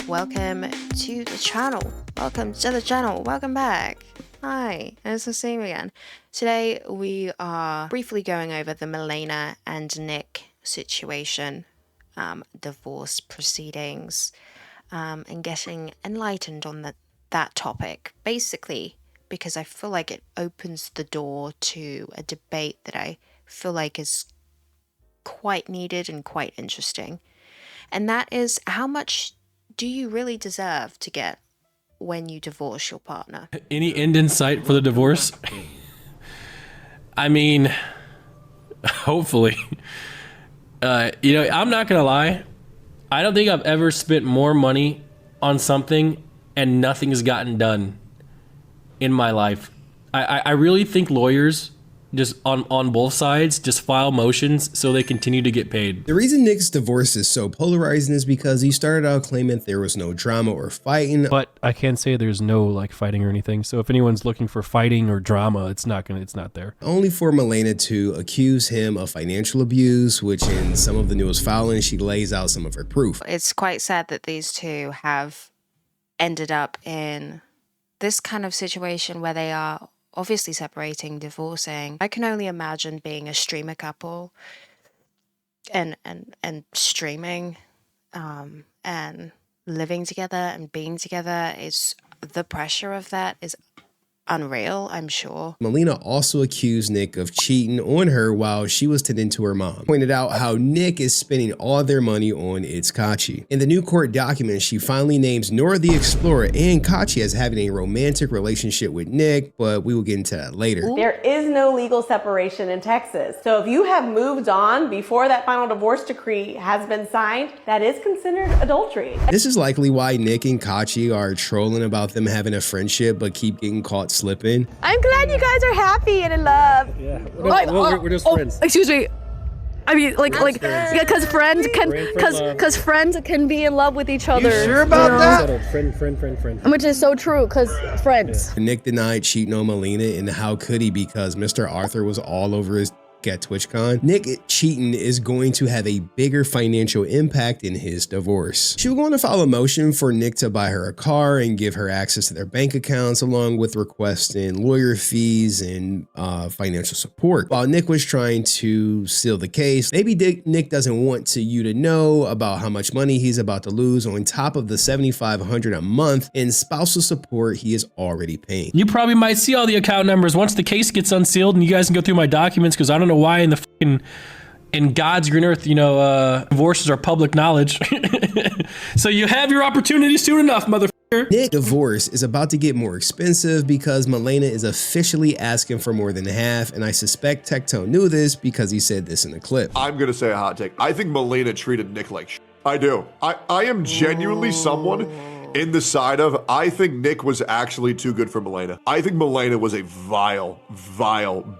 welcome to the channel. Welcome to the channel. Welcome back. Hi, nice to see you again. Today we are briefly going over the Malena and Nick situation, divorce proceedings, and getting enlightened on that topic. Basically, because I feel like it opens the door to a debate that I feel like is quite needed and quite interesting. And that is, how much do you really deserve to get when you divorce your partner? Any end in sight for the divorce? I mean, hopefully. I'm not gonna lie. I don't think I've ever spent more money on something and nothing's gotten done in my life. I really think lawyers just on both sides just file motions so they continue to get paid. The reason Nick's divorce is so polarizing is because he started out claiming there was no drama or fighting. But I can't say there's no fighting or anything. So if anyone's looking for fighting or drama, it's not there. Only for Malena to accuse him of financial abuse, which in some of the newest filings, she lays out some of her proof. It's quite sad that these two have ended up in this kind of situation where they are obviously separating, divorcing. I can only imagine being a streamer couple and streaming and living together and being together. Is the pressure of that is unreal, I'm sure. Malena also accused Nick of cheating on her while she was tending to her mom. Pointed out how Nick is spending all their money on xoxo. In the new court document, she finally names Nora the Explorer and Kachi as having a romantic relationship with Nick, but we will get into that later. There is no legal separation in Texas. So if you have moved on before that final divorce decree has been signed, that is considered adultery. This is likely why Nick and Kachi are trolling about them having a friendship but keep getting caught slipping. I'm glad you guys are happy and in love. Yeah, we're just friends. Excuse me. I mean, yeah, because friends can be in love with each other. You sure about that? Friend. Which is so true, because friends. Yeah. Nick denied cheating on Malena, and how could he? Because Mr. Arthur was all over his at TwitchCon. Nick cheating is going to have a bigger financial impact in his divorce. She was going to file a motion for Nick to buy her a car and give her access to their bank accounts, along with requesting lawyer fees and financial support. While Nick was trying to seal the case, maybe Nick doesn't want you to know about how much money he's about to lose on top of the $7,500 a month in spousal support he is already paying. You probably might see all the account numbers once the case gets unsealed and you guys can go through my documents, because I don't know why in God's green earth, divorces are public knowledge. So you have your opportunity soon enough, motherfucker. Nick's divorce is about to get more expensive because Malena is officially asking for more than half, and I suspect Tectone knew this because he said this in the clip. I'm gonna say a hot take. I think Malena treated Nick like shit. I do. I am genuinely someone in the side of, I think Nick was actually too good for Malena. I think Malena was a vile,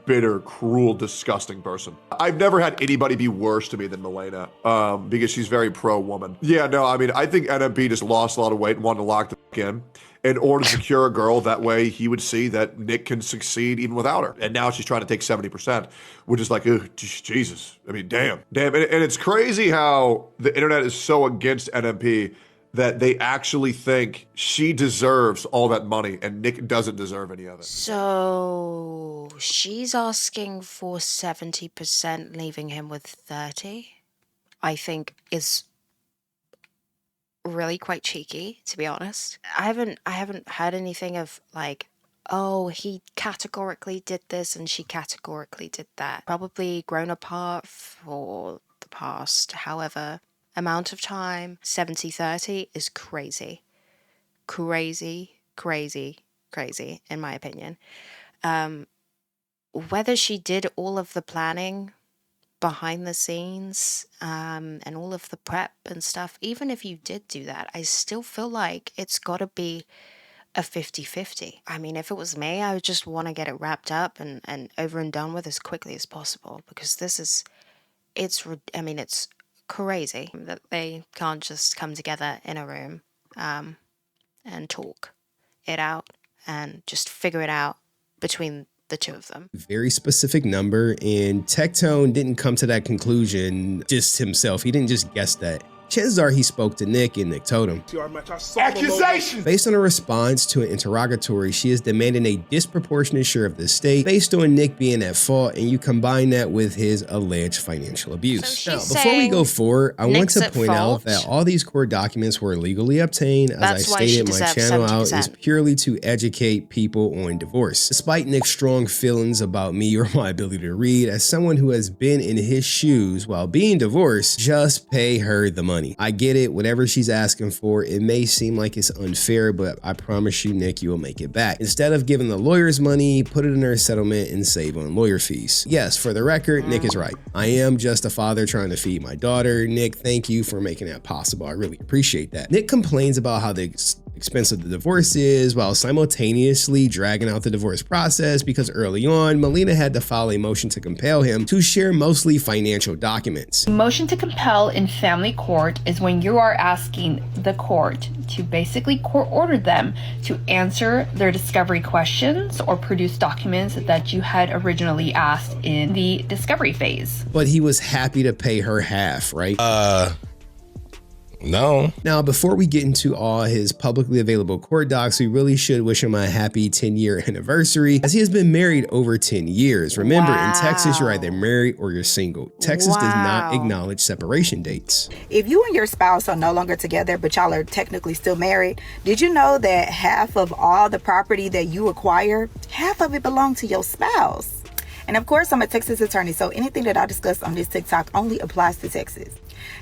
bitter, cruel, disgusting person. I've never had anybody be worse to me than Malena, because she's very pro-woman. Yeah, no, I mean, I think NMP just lost a lot of weight and wanted to lock the in order to secure a girl. That way he would see that Nick can succeed even without her. And now she's trying to take 70%, which is like, ugh, Jesus. I mean, damn. And it's crazy how the internet is so against NMP that they actually think she deserves all that money and Nick doesn't deserve any of it. So she's asking for 70%, leaving him with 30. I think is really quite cheeky, to be honest. I haven't heard anything of oh, he categorically did this and she categorically did that. Probably grown apart for the past however amount of time. 70-30 is crazy in my opinion. Whether she did all of the planning behind the scenes and all of the prep and stuff, even if you did do that, I still feel like it's got to be a 50-50. I mean, if it was me, I would just want to get it wrapped up and over and done with as quickly as possible, because it's crazy that they can't just come together in a room and talk it out and just figure it out between the two of them. Very specific number, and Tectone didn't come to that conclusion just himself. He didn't just guess that. Chances are he spoke to Nick and Nick told him. Accusation! Based on a response to an interrogatory, she is demanding a disproportionate share of the estate based on Nick being at fault, and you combine that with his alleged financial abuse. So Now, she's before we go saying forward, I want Nick's to at point out fault. that all these court documents were legally obtained. As That's I why she stated, my deserves channel out is 70%. purely to educate people on divorce. Despite Nick's strong feelings about me or my ability to read, as someone who has been in his shoes while being divorced, just pay her the money. I get it, whatever she's asking for, it may seem like it's unfair, but I promise you, Nick, you will make it back. Instead of giving the lawyers money, put it in her settlement and save on lawyer fees. Yes, for the record, Nick is right. I am just a father trying to feed my daughter. Nick, thank you for making that possible. I really appreciate that. Nick complains about how the expensive the divorce is while simultaneously dragging out the divorce process because early on, Malena had to file a motion to compel him to share mostly financial documents. Motion to compel in family court is when you are asking the court to basically court order them to answer their discovery questions or produce documents that you had originally asked in the discovery phase. But he was happy to pay her half, right? No. Now, before we get into all his publicly available court docs, we really should wish him a happy 10-year anniversary, as he has been married over 10 years. Remember, in Texas, you're either married or you're single. Texas does not acknowledge separation dates. If you and your spouse are no longer together, but y'all are technically still married, did you know that half of all the property that you acquire, half of it belongs to your spouse? And of course, I'm a Texas attorney, so anything that I discuss on this TikTok only applies to Texas.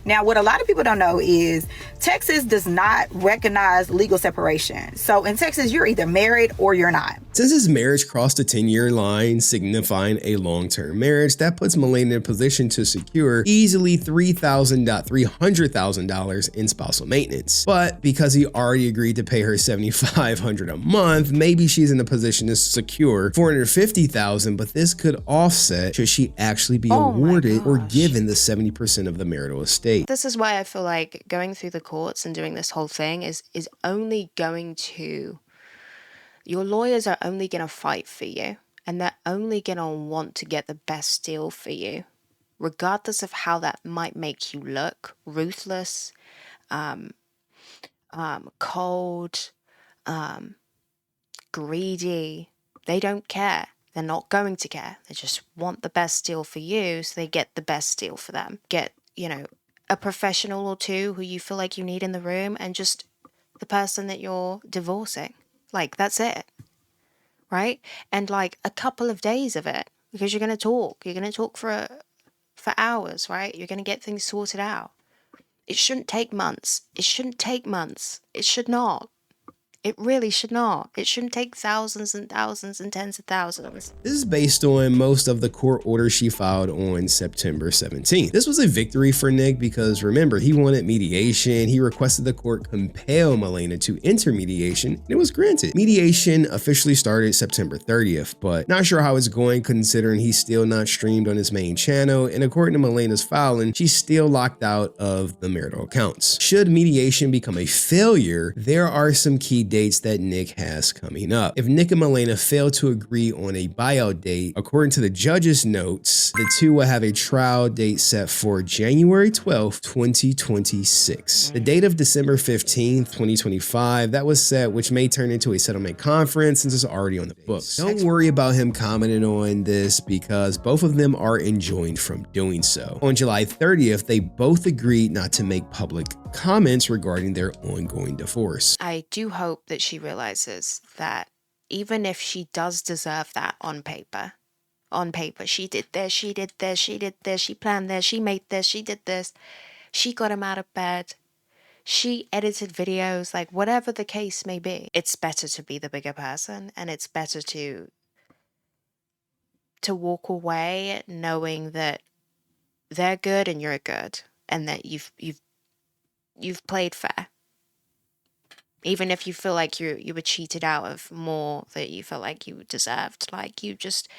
Now, what a lot of people don't know is Texas does not recognize legal separation. So in Texas, you're either married or you're not. Since his marriage crossed the 10-year line, signifying a long-term marriage, that puts Malena in a position to secure easily $300,000 in spousal maintenance. But because he already agreed to pay her $7,500 a month, maybe she's in a position to secure $450,000, but this could offset should she actually be awarded or given the 70% of the marital estate. This is why I feel like going through the courts and doing this whole thing is only going to, your lawyers are only going to fight for you, and they're only going to want to get the best deal for you, regardless of how that might make you look. Ruthless, cold, greedy. They don't care. They're not going to care. They just want the best deal for you, so they get the best deal for them. Get, a professional or two who you feel like you need in the room, and just the person that you're divorcing. Like, that's it. Right? And like a couple of days of it, because you're going to talk. You're going to talk for hours, right? You're going to get things sorted out. It shouldn't take months. It shouldn't take months. It should not. It really should not. It shouldn't take thousands and thousands and tens of thousands. This is based on most of the court orders she filed on September 17th. This was a victory for Nick because remember, he wanted mediation. He requested the court compel Malena to enter mediation, and it was granted. Mediation officially started September 30th, but not sure how it's going considering he's still not streamed on his main channel, and according to Malena's filing, she's still locked out of the marital accounts. Should mediation become a failure, there are some key dates that Nick has coming up. If Nick and Malena fail to agree on a buyout date, according to the judge's notes, the two will have a trial date set for January 12th, 2026. The date of December 15th, 2025, that was set, which may turn into a settlement conference since it's already on the books. Don't worry about him commenting on this because both of them are enjoined from doing so. On July 30th, they both agreed not to make public comments regarding their ongoing divorce. I do hope that she realizes that even if she does deserve that on paper, she did this, she did this, she did this, she planned this, she made this, she did this, she got him out of bed, she edited videos, like whatever the case may be. It's better to be the bigger person, and it's better to walk away knowing that they're good and you're good, and that you've played fair. Even if you feel like you were cheated out of more that you felt like you deserved, like, you just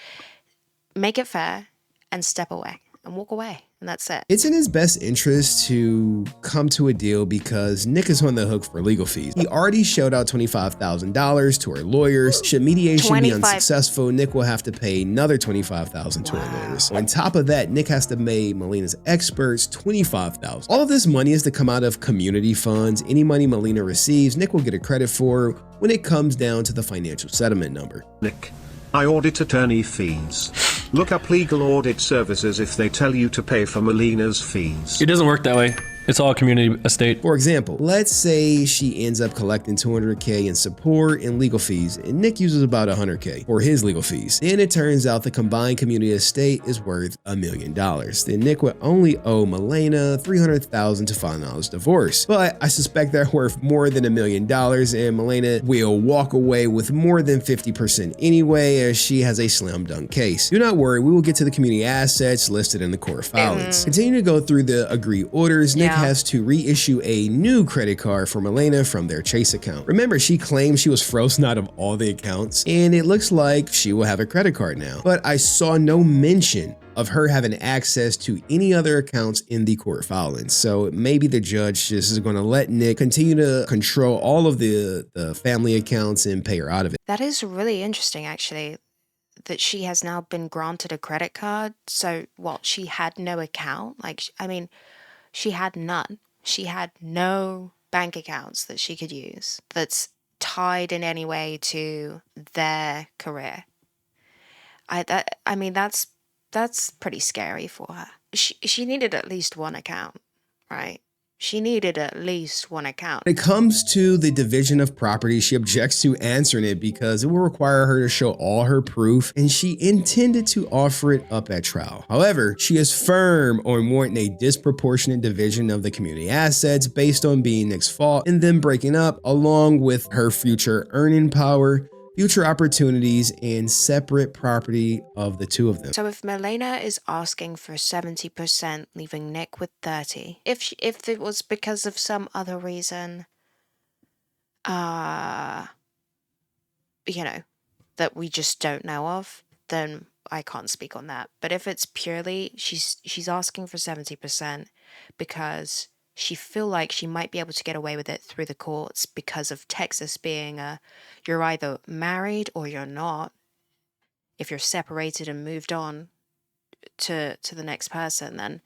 make it fair and step away and walk away. and that's it. It's in his best interest to come to a deal because Nick is on the hook for legal fees. He already shelled out $25,000 to our lawyers. Should mediation be 25 unsuccessful, Nick will have to pay another $25,000 to our lawyers. On top of that, Nick has to pay Malena's experts $25,000. All of this money is to come out of community funds. Any money Malena receives, Nick will get a credit for when it comes down to the financial settlement number. Nick, I audit attorney fees. Look up legal audit services if they tell you to pay for Malena's fees. It doesn't work that way. It's all community estate. For example, let's say she ends up collecting $200K in support and legal fees, and Nick uses about $100K for his legal fees. Then it turns out the combined community estate is worth $1 million. Then Nick would only owe Malena $300,000 to file his divorce. But I suspect they're worth more than $1 million, and Malena will walk away with more than 50% anyway, as she has a slam dunk case. Do not worry, we will get to the community assets listed in the court filings. Continue to go through the agreed orders. Nick has to reissue a new credit card for Malena from their Chase account. Remember, she claimed she was frozen out of all the accounts, and it looks like she will have a credit card now. But I saw no mention of her having access to any other accounts in the court filings. So maybe the judge just is going to let Nick continue to control all of the family accounts and pay her out of it. That is really interesting, actually, that she has now been granted a credit card. So what, she had no account? Like, I mean, she had none. She had no bank accounts that she could use that's tied in any way to their career. I mean, that's pretty scary for her. She needed at least one account, right? She needed at least one account. When it comes to the division of property, she objects to answering it because it will require her to show all her proof, and she intended to offer it up at trial. However, she is firm on wanting a disproportionate division of the community assets based on being Nick's fault and them breaking up, along with her future earning power, future opportunities, and separate property of the two of them. So if Malena is asking for 70%, leaving Nick with 30, if it was because of some other reason, you know, that we just don't know of, then I can't speak on that. But if it's purely she's asking for 70% because she feel like she might be able to get away with it through the courts because of Texas being you're either married or you're not. If you're separated and moved on to the next person, then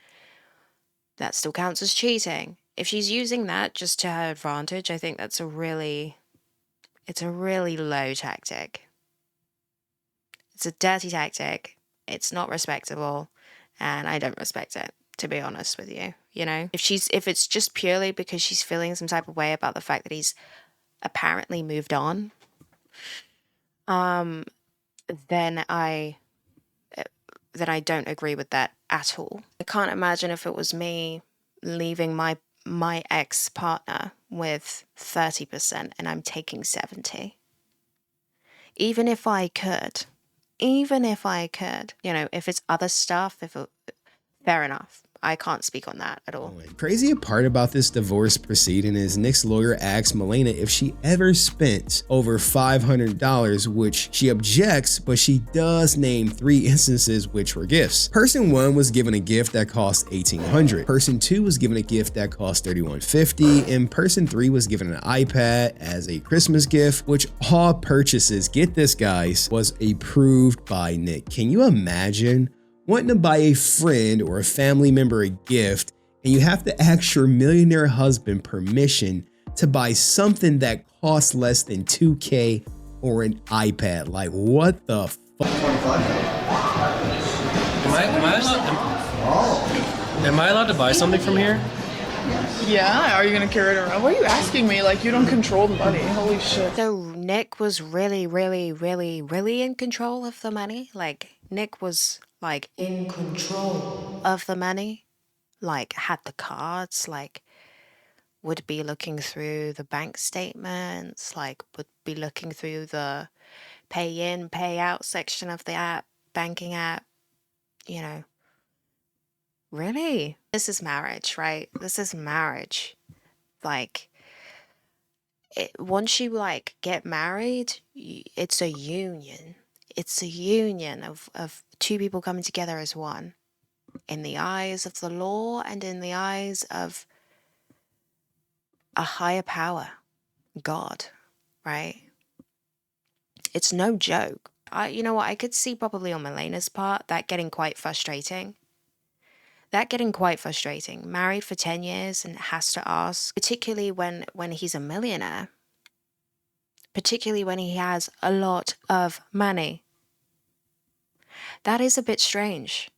that still counts as cheating. If she's using that just to her advantage, I think that's a really low tactic. It's a dirty tactic. It's not respectable, and I don't respect it, to be honest with you. You know, if it's just purely because she's feeling some type of way about the fact that he's apparently moved on, then I don't agree with that at all. I can't imagine if it was me leaving my ex-partner with 30% and I'm taking 70. Even if I could, you know, if it's other stuff, fair enough. I can't speak on that at all. Crazy part about this divorce proceeding is Nick's lawyer asked Malena if she ever spent over $500, which she objects, but she does name 3 instances which were gifts. Person 1 was given a gift that cost $1,800. Person 2 was given a gift that cost $3,150, and person 3 was given an iPad as a Christmas gift, which all purchases, get this guys, was approved by Nick. Can you imagine wanting to buy a friend or a family member a gift, and you have to ask your millionaire husband permission to buy something that costs less than $2K or an iPad? Like, what the fuck? Am I allowed to buy something from here? Yeah, are you gonna carry it around? Why are you asking me? Like, you don't control the money. Holy shit. So Nick was really, really, really, really in control of the money? Like, Nick was, like, in control of the money? Like, had the cards? Like, would be looking through the bank statements? Like, would be looking through the pay in, pay out section of the app, banking app? You know. Really? This is marriage, right? This is marriage. Like, once you, like, get married, it's a union. It's a union of 2 people coming together as one. in the eyes of the law and in the eyes of a higher power, God, right? It's no joke. You know what? I could see probably on Malena's part that getting quite frustrating. Married for 10 years and has to ask, particularly when he's a millionaire, particularly when he has a lot of money. That is a bit strange.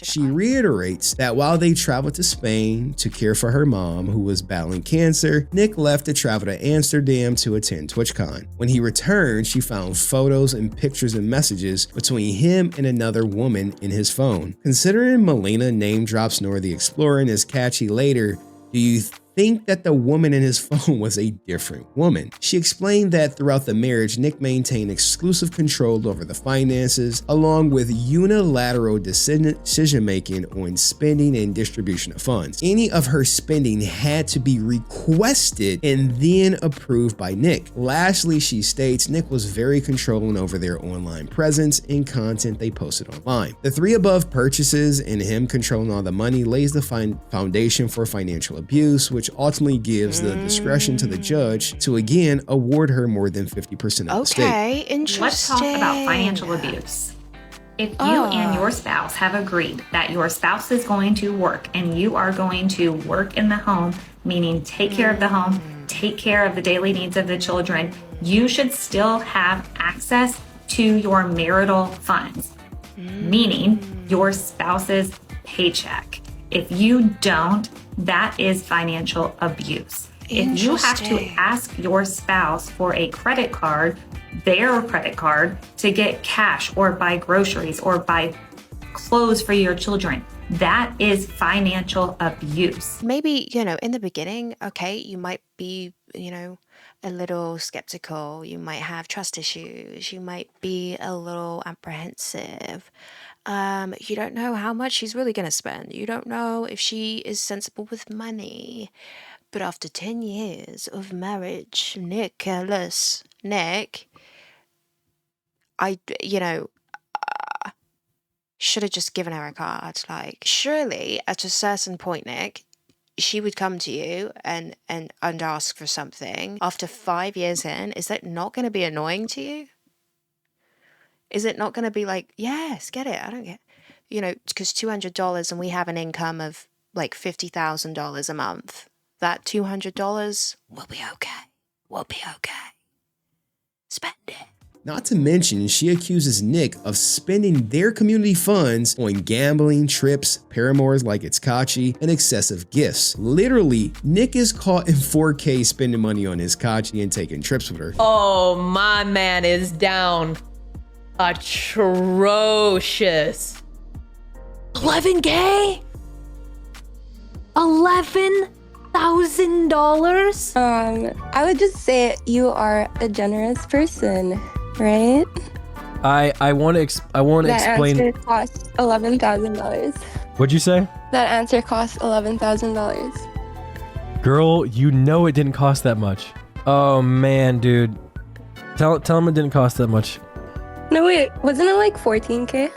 She reiterates that while they traveled to Spain to care for her mom, who was battling cancer, Nick left to travel to Amsterdam to attend TwitchCon. When he returned, she found photos and pictures and messages between him and another woman in his phone. Considering Malena name drops Nora the Explorer and is catchy later, do you think that the woman in his phone was a different woman? She explained that throughout the marriage, Nick maintained exclusive control over the finances, along with unilateral decision-making on spending and distribution of funds. Any of her spending had to be requested and then approved by Nick. Lastly, she states Nick was very controlling over their online presence and content they posted online. The three above purchases and him controlling all the money lays the foundation for financial abuse, which ultimately gives the discretion to the judge to again award her more than 50% of the estate. Okay, interesting. Let's talk about financial abuse. If you and your spouse have agreed that your spouse is going to work and you are going to work in the home, meaning take care of the home, take care of the daily needs of the children, you should still have access to your marital funds, meaning your spouse's paycheck. If you don't, that is financial abuse. If you have to ask your spouse for a credit card, their credit card, to get cash or buy groceries or buy clothes for your children, that is financial abuse. Maybe, in the beginning, okay, you might be, a little skeptical. You might have trust issues. You might be a little apprehensive. You don't know how much she's really going to spend. You don't know if she is sensible with money. But after 10 years of marriage, Nick, I should have just given her a card. Like, surely at a certain point, Nick, she would come to you and ask for something. After 5 years in, is that not going to be annoying to you? Is it not going to be like, yes, get it, I don't get because $200 and we have an income of like $50,000 a month. That $200 will be okay. Spend it. Not to mention, she accuses Nick of spending their community funds on gambling, trips, paramours like it's Kachi, and excessive gifts. Literally, Nick is caught in 4K spending money on his Kachi and taking trips with her. Oh, my man is down. Atrocious. 11K? $11,000? I would just say you are a generous person, right? I want to explain. That answer costs $11,000. What'd you say? That answer costs $11,000. Girl, you know it didn't cost that much. Oh man, dude. Tell him it didn't cost that much. No, wait, wasn't it like 14K?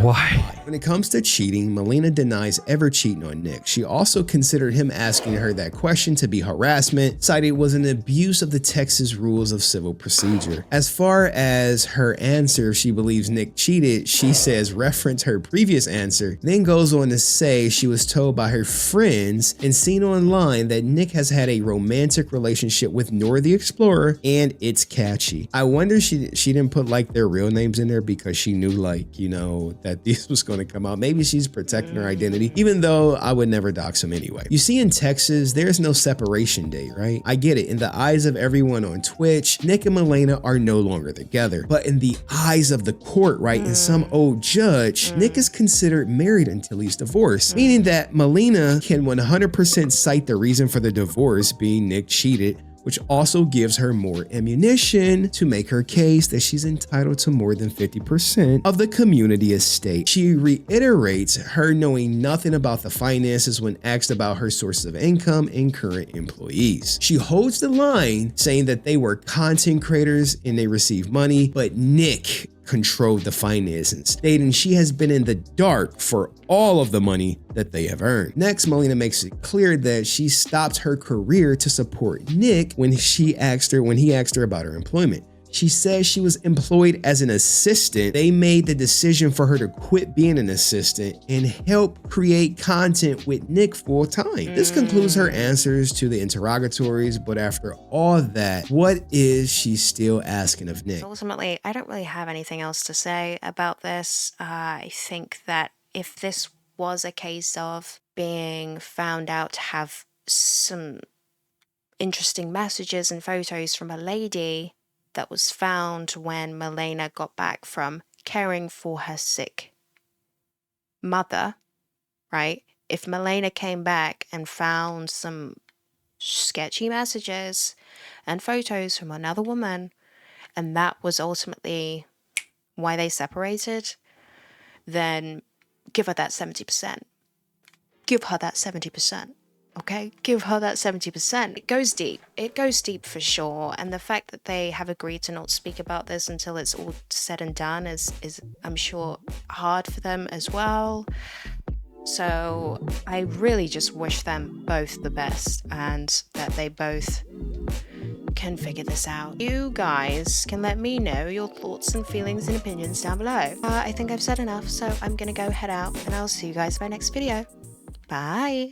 Why? When it comes to cheating, Malena denies ever cheating on Nick. She also considered him asking her that question to be harassment, cited it was an abuse of the Texas rules of civil procedure. As far as her answer, if she believes Nick cheated, she says reference her previous answer, then goes on to say she was told by her friends and seen online that Nick has had a romantic relationship with Nora the Explorer and it's catchy. I wonder she didn't put like their real names in there because she knew that this was going to come out. Maybe she's protecting her identity, even though I would never dox him anyway. You see, in Texas, there's no separation day, right? I get it. In the eyes of everyone on Twitch, Nick and Malena are no longer together. But in the eyes of the court, right, and some old judge, Nick is considered married until he's divorced, meaning that Malena can 100% cite the reason for the divorce being Nick cheated, which also gives her more ammunition to make her case that she's entitled to more than 50% of the community estate. She reiterates her knowing nothing about the finances when asked about her sources of income and current employees. She holds the line saying that they were content creators and they receive money, but Nick controlled the finances, stating she has been in the dark for all of the money that they have earned. Next, Malena makes it clear that she stopped her career to support Nick when he asked her about her employment. She says she was employed as an assistant. They made the decision for her to quit being an assistant and help create content with Nick full time. This concludes her answers to the interrogatories, but after all that, what is she still asking of Nick? Ultimately, I don't really have anything else to say about this. I think that if this was a case of being found out to have some interesting messages and photos from a lady that was found when Malena got back from caring for her sick mother, right? If Malena came back and found some sketchy messages and photos from another woman, and that was ultimately why they separated, then give her that 70%. Give her that 70%. Okay, give her that 70%. It goes deep. It goes deep for sure. And the fact that they have agreed to not speak about this until it's all said and done is I'm sure, hard for them as well. So I really just wish them both the best and that they both can figure this out. You guys can let me know your thoughts and feelings and opinions down below. I think I've said enough, so I'm gonna go head out and I'll see you guys in my next video. Bye.